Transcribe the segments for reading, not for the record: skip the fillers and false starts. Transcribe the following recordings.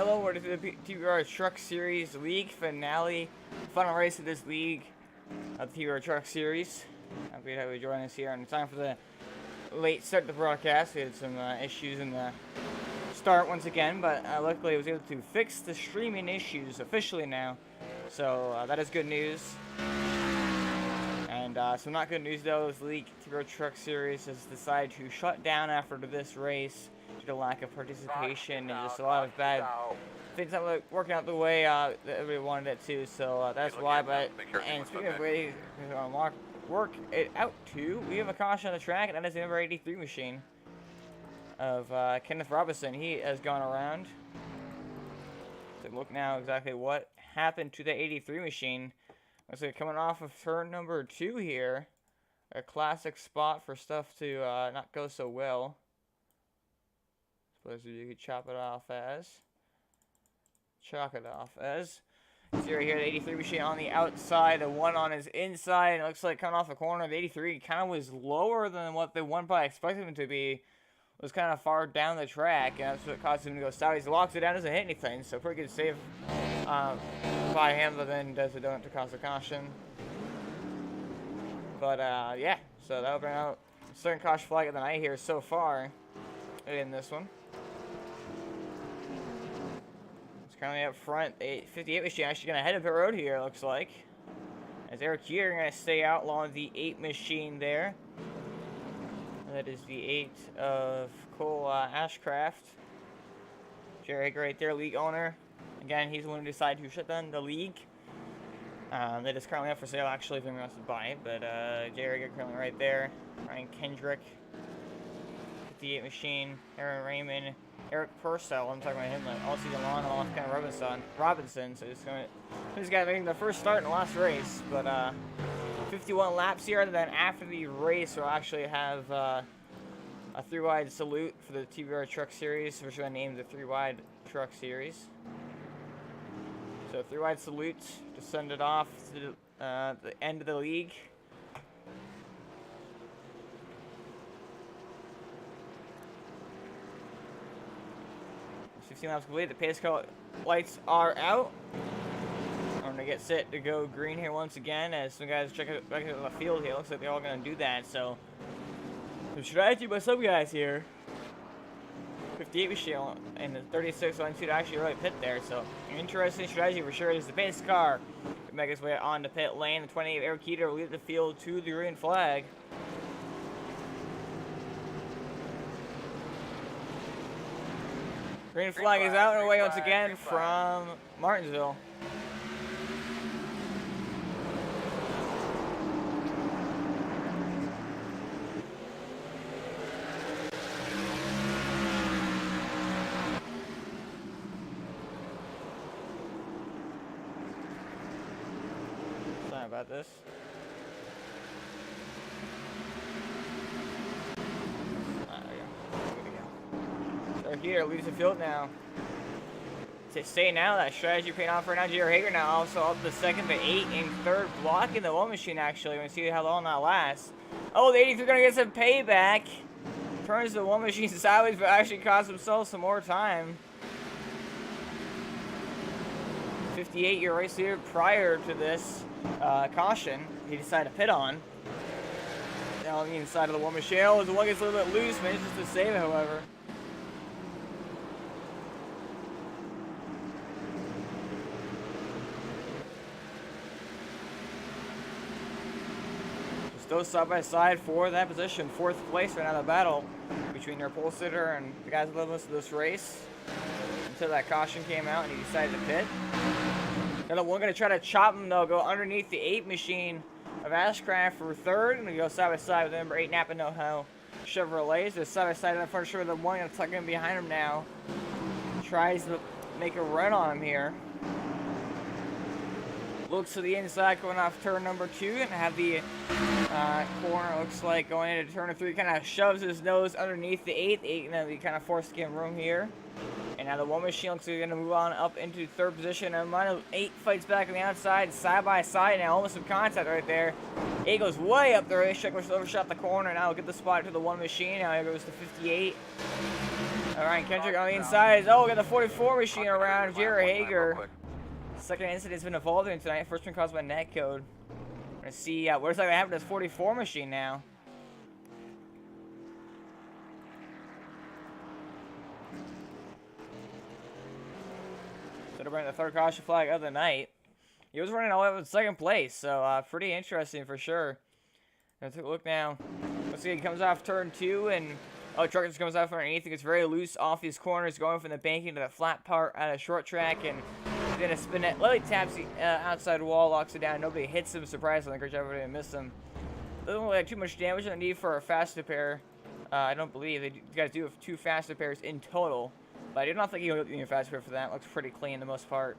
Hello, we're to the TWR Truck Series League finale. Final race of this league of the TWR Truck Series. Happy to have you join us here. And time for the late start of the broadcast. We had some issues in the start once again, but luckily I was able to fix the streaming issues officially now. So that is good news. And some not good news though, this league TWR Truck Series has decided to shut down after this race due to lack of participation and just a lot of bad things not working out the way that everybody wanted it to. So that's why. But and speaking of way work it out too, we have a caution on the track, and that is the number 83 machine of Kenneth Robinson. He has gone around. So look now exactly what happened to the 83 machine. Looks like coming off of turn number 2 here. A classic spot for stuff to not go so well. Suppose you could chop it off as. Chalk it off as. See right here, the 83 machine on the outside, the one on his inside. And it looks like coming off the corner, the 83 kind of was lower than what the one probably expected him to be. It was kind of far down the track, and that's what caused him to go south. He locks it down, doesn't hit anything, so pretty good save by him, but then does it to cause a caution. But yeah, so that'll bring out second caution flag of the night here so far in this one. It's currently up front. The 58 machine actually going to head up the road here, looks like. As Eric here going to stay out along the 8 machine there. That is the 8 of Cole Ashcraft. Jerry Hager right there, league owner. Again, he's the one who decided to shut down the league. That is currently up for sale, actually, if anyone wants to buy it. But Jerry Hager currently right there. Ryan Kendrick. 58 machine. Aaron Raymond. Eric Purcell. I'm talking about him like all season long, all kind of Robinson. So this guy making the first start in the last race. But 51 laps here, and then after the race we'll actually have a 3-wide salute for the TWR Truck Series, which I named the 3-wide Truck Series. So 3-wide salute to send it off to the end of the league. Laps complete. The pace car lights are out. I'm gonna get set to go green here once again as some guys check out back into the field here. Looks like they're all gonna do that. So the strategy by some guys here. 58 machine and the 36 on to actually really pit there. So an interesting strategy for sure is the pace car can make its way on the pit lane. The 28 Eric Keeter will lead the field to the green flag. Green flag is out and away once again from Martinsville. Sorry about this. Here leads the field now. To say now that strategy paying off right now. Jerry Hager now also up the second, but 8 in third, blocking the one machine actually. We're gonna see how long that lasts. Oh, the 83 gonna get some payback. Turns the one machine sideways, but actually costs himself some more time. 58-year race leader prior to this caution, he decided to pit on. Now on the inside of the one machine. Oh, the one gets a little bit loose, manages to save it, however. Those side by side for that position, 4th place right now in the battle between their pole sitter and the guys that led most of this race until that caution came out and he decided to pit. Then we're going to try to chop him though, go underneath the 8 machine of Ashcraft for 3rd, and we go side by side with the number 8 Napa Know-How Chevrolets. They're side by side, and I'm pretty sure the one going to tuck in behind him now tries to make a run on him here. Looks to the inside going off turn number 2 and have the corner looks like going into turn 3, kind of shoves his nose underneath the 8th. 8 and then we kind of forced to give him room here. And now the one machine looks like they're going to move on up into 3rd position. And minus 8 fights back on the outside, side by side now, almost some contact right there. 8 goes way up the racetrack, which overshot the corner. Now we'll get the spot to the one machine. Now he goes to 58. All right, Kendrick on the inside. Oh, we got the 44 machine around Jared Hager. Second incident's been evolving tonight. First one caused by netcode. We're gonna see what's like happening to this 44 machine now. So to bring the third caution flag of the night. He was running all the way up in second place, so pretty interesting for sure. Let's take a look now. Let's see, he comes off turn 2, and truck just comes off underneath. It gets very loose off these corners, going from the banking to the flat part at a short track, and he's gonna spin it. Lily taps the outside wall, locks it down. Nobody hits him, surprisingly. Great job, everybody missed him. Doesn't look like too much damage. No need for a fast repair. I don't believe they guys do have 2 fast repairs in total, but I do not think he will need a fast repair for that. Looks pretty clean the most part.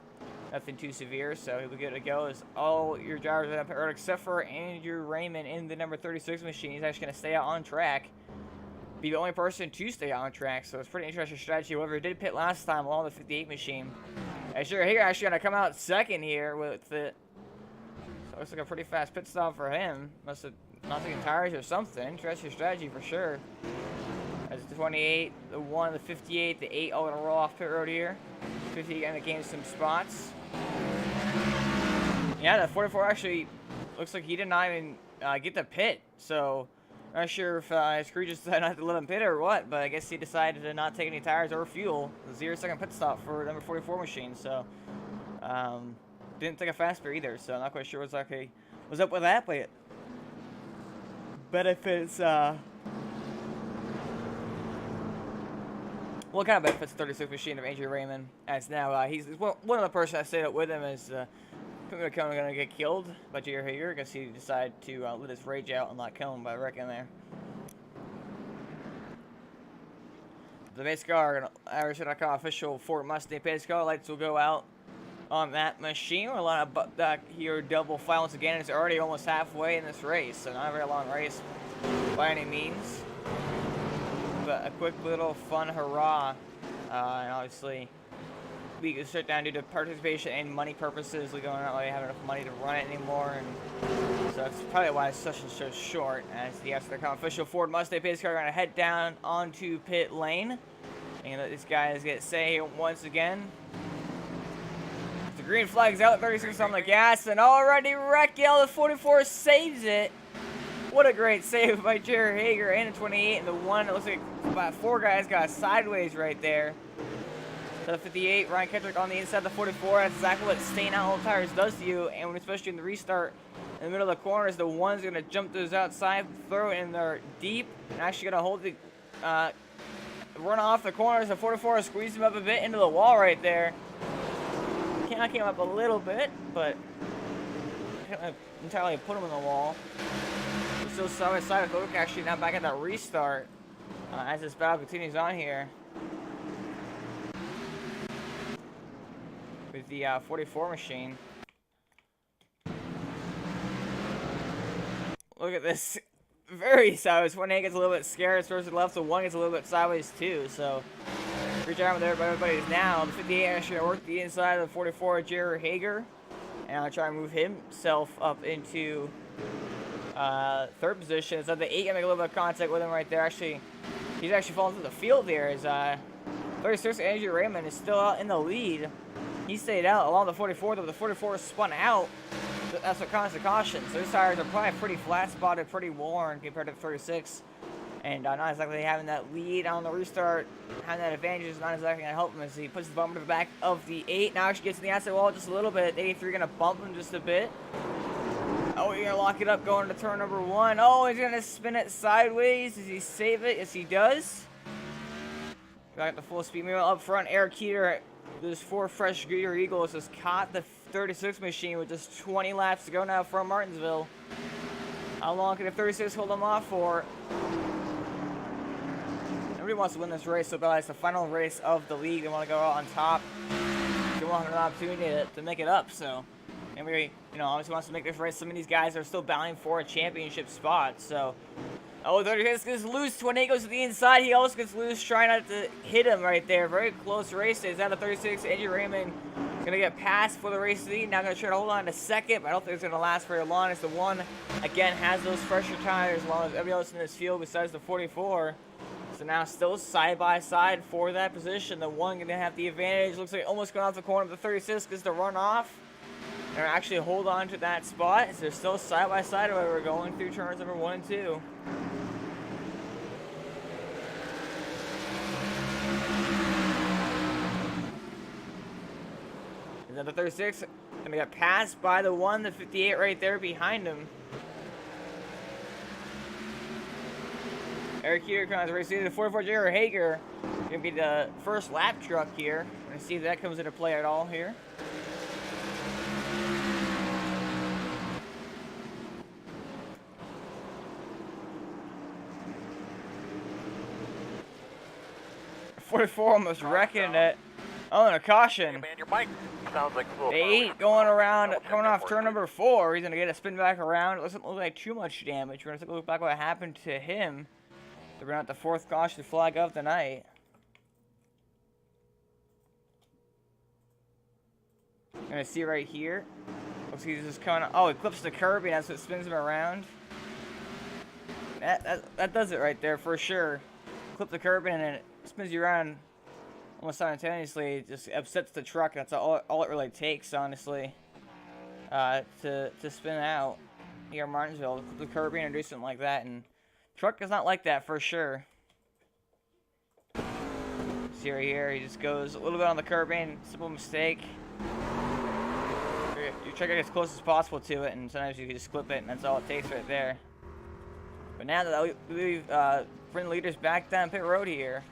Nothing too severe, so he'll be good to go. As all your drivers are up there, except for Andrew Raymond in the number 36 machine. He's actually going to stay out on track. Be the only person to stay on track, so it's pretty interesting strategy. However, he did pit last time along the 58 machine. Sure, here actually going to come out second here with it. So it looks like a pretty fast pit stop for him. Must have not taken tires or something. Interesting strategy for sure. As the 28, the 1, the 58, the 8 all going to roll off pit road here. 58 going to gain some spots. Yeah, the 44 actually looks like he did not even get the pit, so not sure if his crew just decided not to let him pit or what, but I guess he decided to not take any tires or fuel. The 0-second pit stop for number 44 machine, so didn't take a fast pair either, so I'm not quite sure what's up with that, but benefits what kind of benefits the 36 machine of Andrew Raymond, as now he's one of the person that stayed up with him is going to get killed by Jared Hager. I guess he decided to let his rage out and not kill him by wrecking there. The base car, Irish.com official Ford Mustang base car lights will go out on that machine. We're allowed to back here double file once again. It's already almost halfway in this race, so not a very long race by any means. But a quick little fun hurrah, and obviously we could shut down due to participation and money purposes. We don't really have enough money to run it anymore, and so that's probably why it's such and so short. As the official Ford Mustang pace car are going to head down onto pit lane, and let these guys get say once again. The green flag's out, 36 on the gas, and already Raquel, the 44 saves it. What a great save by Jared Hager and the 28 and the 1. It looks like about 4 guys got sideways right there. So the 58, Ryan Kendrick on the inside of the 44. That's exactly what staying out all the tires does to you. And when, especially in the restart in the middle of the corners, the 1's going to jump those outside, throw it in there deep, and actually going to hold the run off the corners. The 44 squeeze him up a bit into the wall right there. Can't came up a little bit, but can't entirely put him in the wall. Still side by side with Luke actually now back at that restart as this battle continues on here with the 44 machine. Look at this, very sideways. 1 gets a little bit scared, throws to the left, so 1 gets a little bit sideways too. So great job with everybody now. The 58 actually worked the inside of the 44 Jared Hager, and I'll try and move himself up into third position. So the 8 gonna make a little bit of contact with him right there. Actually, he's actually falling through the field there. As 36 Andrew Raymond is still out in the lead. He stayed out along the 44, though the 44 spun out. That's what caused the caution. So his tires are probably pretty flat spotted, pretty worn compared to the 36. And not exactly having that lead on the restart, having that advantage is not exactly going to help him as he puts the bumper to the back of the 8. Now actually gets to the outside wall just a little bit. 83 going to bump him just a bit. Oh, you're going to lock it up going to turn number 1. Oh, he's going to spin it sideways. Does he save it? Yes, he does. Got the full speed mirror up front. Eric Keeter, those 4 fresh Greeter Eagles, has caught the 36 machine with just 20 laps to go now from Martinsville. How long can the 36 hold them off for? Everybody wants to win this race, so it's the final race of the league. They want to go out on top. They want an opportunity to make it up, so. Everybody, obviously wants to make this race. Some of these guys are still battling for a championship spot, so. Oh, 36 gets loose. 28 goes to the inside. He also gets loose, trying not to hit him right there. Very close race. Is out of 36. Andrew Raymond going to get passed for the race lead. Now going to try to hold on to second, but I don't think it's going to last very long. As the 1, again, has those fresher tires along with everybody else in this field besides the 44. So now still side by side for that position. The one going to have the advantage. Looks like almost going off the corner of the 36 gets to run off. And actually hold on to that spot. So they're still side by side while we're going through turns number 1 and 2. And then the 36 going to get passed by the 1, the 58 right there behind him. Eric here comes racing the 44 J.R. Hager. Going to be the first lap truck here. We're going to see if that comes into play at all here. .44 almost wrecking it. Oh, and a caution. Hey man, your bike sounds like a little The 8 going around, coming off turn number 4. He's going to get a spin back around. It doesn't look like too much damage. We're going to take a look back at what happened to him. They're going to have the 4th caution flag of the night. Going to see right here. Looks like he's just coming. Oh, he clips the curb and that's what spins him around. That does it right there for sure. Clip the curb and it spins you around almost simultaneously. It just upsets the truck. That's all it really takes, honestly, to spin out here in Martinsville. Clip the curb and do something like that, and truck is not like that for sure. See right here, he just goes a little bit on the curbing, simple mistake. You try to get as close as possible to it, and sometimes you can just clip it, and that's all it takes right there. But now that we've bring leaders back down pit road here.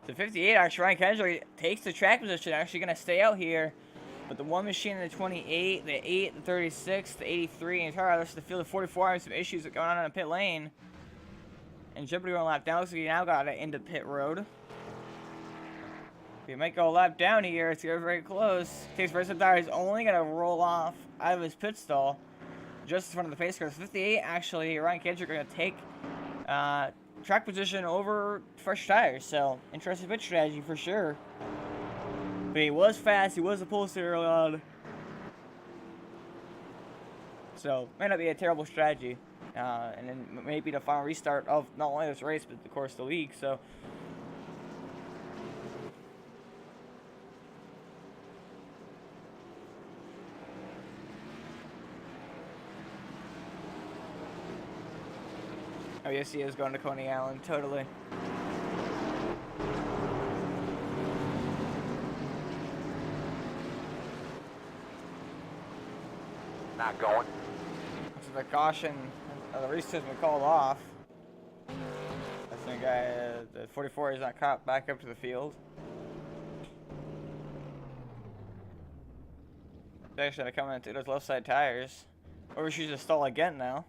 The 58, actually, Ryan Kendrick takes the track position, actually going to stay out here. But the 1 machine, the 28, the 8, the 36, the 83, and entire rest of the field of 44 having some issues going on the pit lane. And Jeopardy one lap down, looks like he now got it into pit road. He might go a lap down here, it's getting very close. Takes rest of the tire, he's only going to roll off out of his pit stall. Just in front of the pace car. 58, actually, Ryan Kendrick going to take track position over fresh tires. So, interesting pit strategy for sure. But he was fast, he was a pole sitter early on. So, may not be a terrible strategy. And then maybe the final restart of not only this race, but of course the league. So, oh yes, he is going to Coney Island, totally. Not going. So the caution, the race has been called off. I think the 44 is not caught back up to the field. They actually had to come in and take those left side tires. Or she's to stall again now.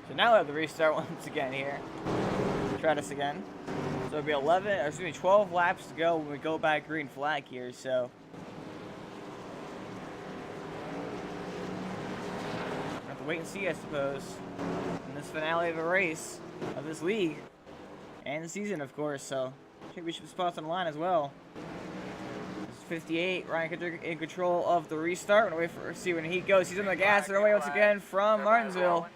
So now we have the restart once again here. Try this again. So it'll be 12 laps to go when we go back green flag here, so. We'll have to wait and see, I suppose, in this finale of a race, of this league, and the season, of course, so. I think we should spots on the line as well. This is 58, Ryan Kendrick in control of the restart. We're gonna wait for see when he goes. He's on the gas, and away once again from Martinsville.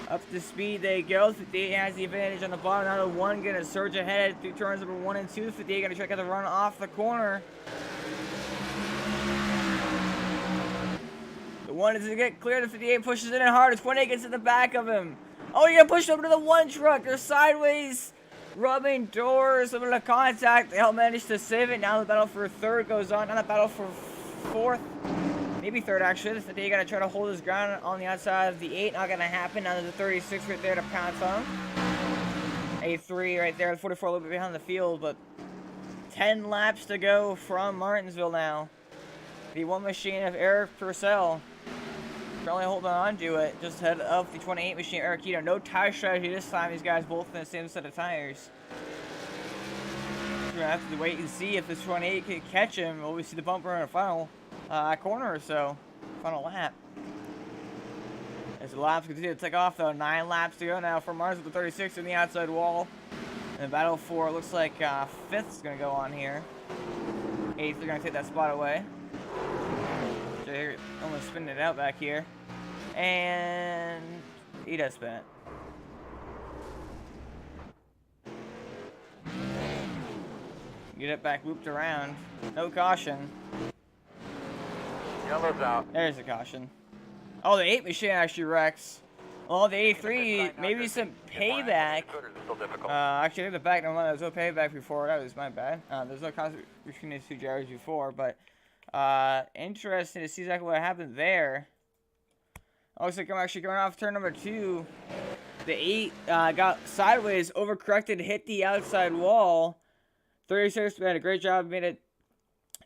Up to speed they go. 58 has the advantage on the bottom. Now the 1 going to surge ahead through turns number 1 and 2. 58 going to try to get the run off the corner. The 1 is going to get clear. The 58 pushes it in hard. The 28 gets in the back of him. Oh, you're going to push over to the 1 truck. They're sideways, rubbing doors, a little bit of contact. They all manage to save it. Now the battle for 3rd goes on. Now the battle for 4th. Maybe 3rd, actually. The 58 going to try to hold his ground on the outside of the 8. Not going to happen. Now there's a 36 right there to pounce on. A 3 right there. The 44 a little bit behind the field, but 10 laps to go from Martinsville now. The 1 machine of Eric Purcell currently holding on to it just ahead of the 28 machine, Eric Keto. No tire strategy this time. These guys both in the same set of tires. We're going to have to wait and see if this 28 can catch him. Will we see the bumper in the final corner or so, final lap. As As the laps continue to take off, though, 9 laps to go now for Mars with the 36 in the outside wall. And the battle for, looks like 5th is going to go on here. 8th are going to take that spot away. They're almost spinning it out back here. And he does spin it. Get it back looped around. No caution. Yellow's out. There's a caution. Oh, the 8 machine actually wrecks. Oh, the 83, maybe some payback. Actually, I think the back, no, there was no payback before. That was my bad. There's no conflict between these two gyros before, but interesting to see exactly what happened there. Looks like I'm actually going off turn number 2. The 8 got sideways, overcorrected, hit the outside wall. 36 made a great job, made it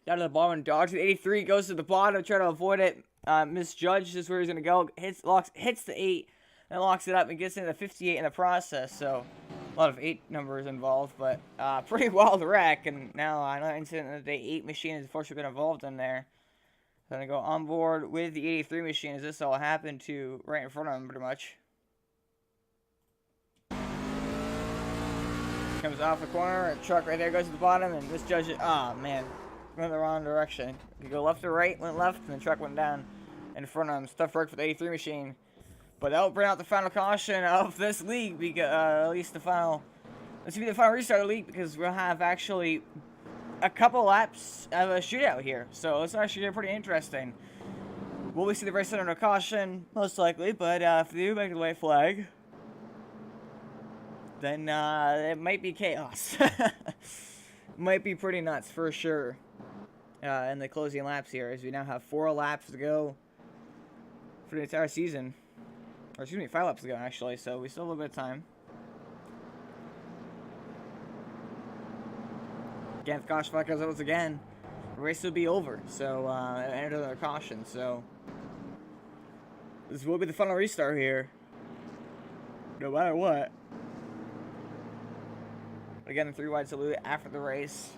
down to the bottom and dodged it. 83 goes to the bottom, try to avoid it. Misjudges where he's gonna go. Hits the 8, and locks it up and gets into the 58 in the process. So a lot of 8 numbers involved, but pretty wild wreck. And now another incident that the 8 machine has unfortunately been involved in there. So I'm gonna go on board with the 83 machine as this all happened to right in front of him, pretty much. Comes off the corner, a truck right there goes to the bottom and misjudges. Oh man, went the wrong direction. You go left or right, went left, and the truck went down in front of him. Tough work for the 83 machine. But that'll bring out the final caution of this league, because at least the final. This will be the final restart of the league because we'll have actually a couple laps of a shootout here. So it's actually pretty interesting. Will we see the race under caution? Most likely, but if they do make the white flag, then it might be chaos. Might be pretty nuts for sure. In the closing laps here, as we now have 4 laps to go for the entire season. Or excuse me, 5 laps to go actually, so we still have a little bit of time. Again, if caution flag goes once again, the race will be over. So, and another caution, so this will be the final restart here. No matter what. Again, the 3 wide salute after the race.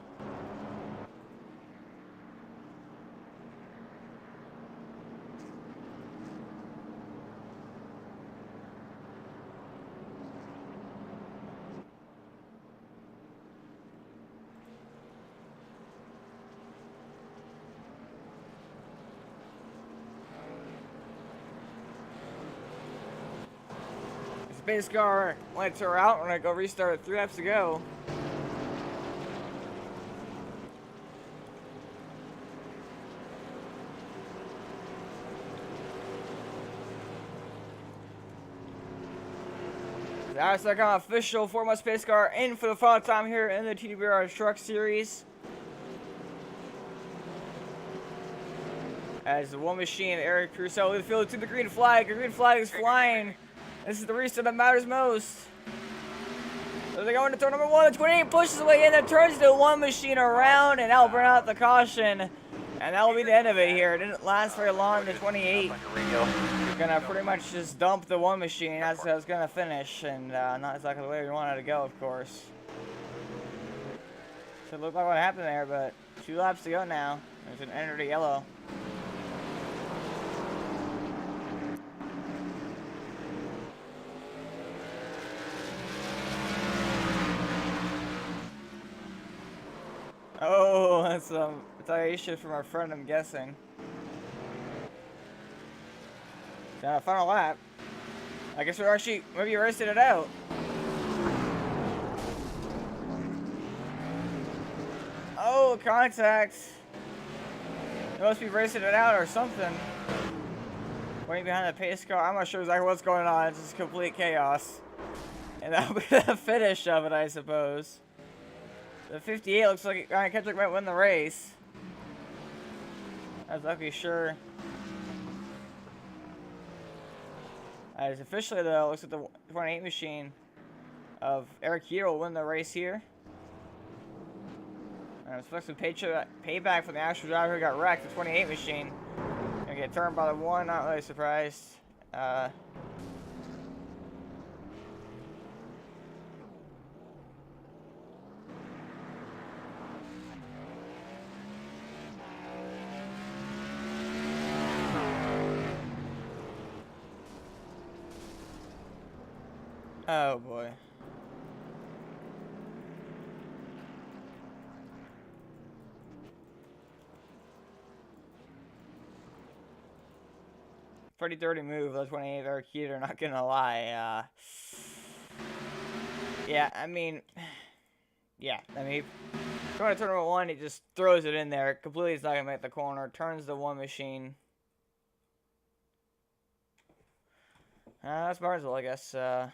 Base car lights are out. We're gonna go restart it. 3 laps to go. That's like an official 4-month space car in for the final time here in the TWR Truck Series. As the one machine, Eric Crusoe, lead the field to the green flag. The green flag is flying. This is the restart that matters most. So they go into turn number 1. The 28 pushes away in and turns the one machine around, and that'll burn out the caution. And that will be the end of it here. It didn't last very long. The 28 gonna pretty much just dump the one machine. That's how it's gonna finish, and not exactly the way we wanted to go, of course. So it looked like what happened there, but 2 laps to go now. There's an enter to yellow. Oh, that's retaliation from our friend, I'm guessing. Final lap. I guess we're actually maybe racing it out. Oh, contact. They must be racing it out or something. Waiting behind the pace car. I'm not sure exactly what's going on. It's just complete chaos. And that'll be the finish of it, I suppose. The 58 looks like Ryan Kendrick might win the race. I was not sure. As officially though, it looks like the 28 machine of Eric Hero will win the race here. And I expect some payback from the actual driver who got wrecked. The 28 machine gonna get turned by the 1. Not really surprised. Oh boy. Pretty dirty move, the 28 Arcade, not gonna lie. Yeah, I mean, going to tournament 1, he just throws it in there. Completely is not gonna make the corner. Turns the one machine. That's Martinsville, I guess. Gonna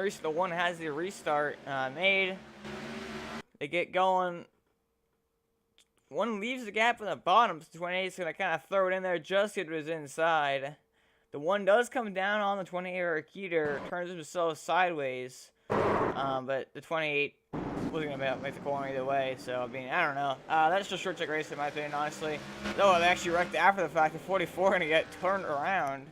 reach the one, has the restart made. They get going. One leaves the gap in the bottom. So 28 is gonna kind of throw it in there just get it was inside. The one does come down on the 28 Arcade, turns himself sideways. But the 28 wasn't gonna make the corner either way. So I mean, I don't know. That's just short check race in my opinion, honestly. Though they actually wrecked after the fact. The 44 gonna get turned around.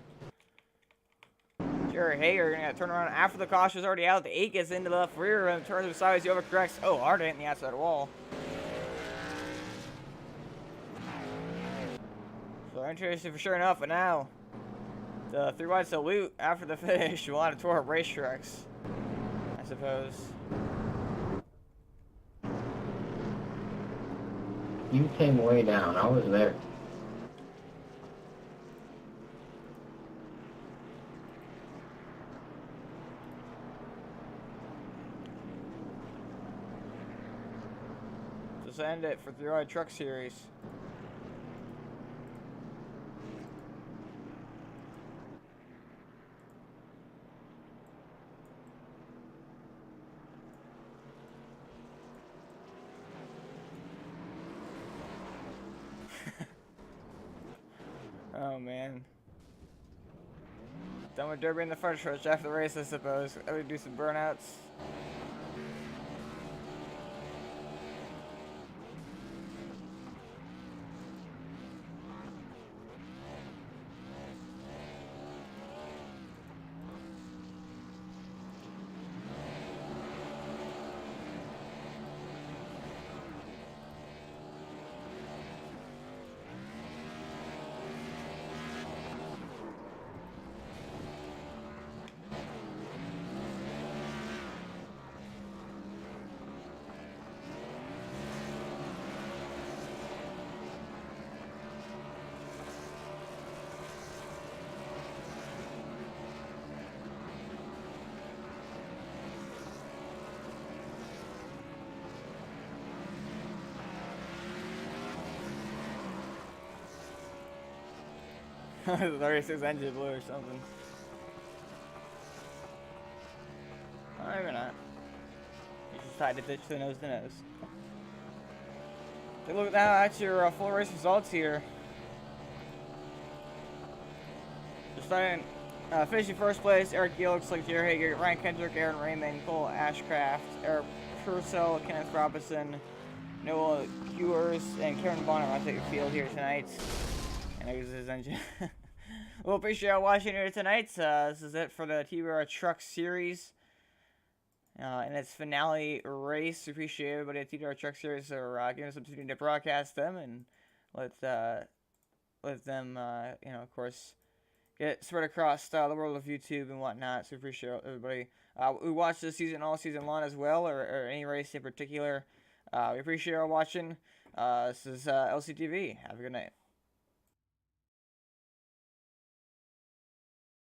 Jerry Hager gonna get turned around after the caution is already out. The 8 gets into the left rear and turns him sideways. He overcorrects. Oh, hard hit in the outside wall. So interesting for sure enough, but now the 3 wide salute after the finish. A lot of TWR racetracks, I suppose. You came way down. I was there. Just end it for 3 wide truck series. Oh man. Done with Derby in the front stretch after the race, I suppose. I would do some burnouts. The 36 engine blue or something. Oh, maybe not. You just tried to ditch the nose to nose. Take a look now at your full race results here. Just starting, finishing first place, Eric Gill, looks like Jerry Hager, Ryan Kendrick, Aaron Raymond, Cole Ashcraft, Eric Purcell, Kenneth Robinson, Noah Hewers, and Karen Bonner on the field here tonight. And there's his engine. Well, appreciate y'all watching here tonight. This is it for the TWR Truck Series. And its finale race. Appreciate everybody at TWR Truck Series for giving us the opportunity to broadcast them and let them, of course, get spread across the world of YouTube and whatnot. So appreciate everybody who watched this season all season long as well, or any race in particular. We appreciate y'all watching. This is LCTV. Have a good night.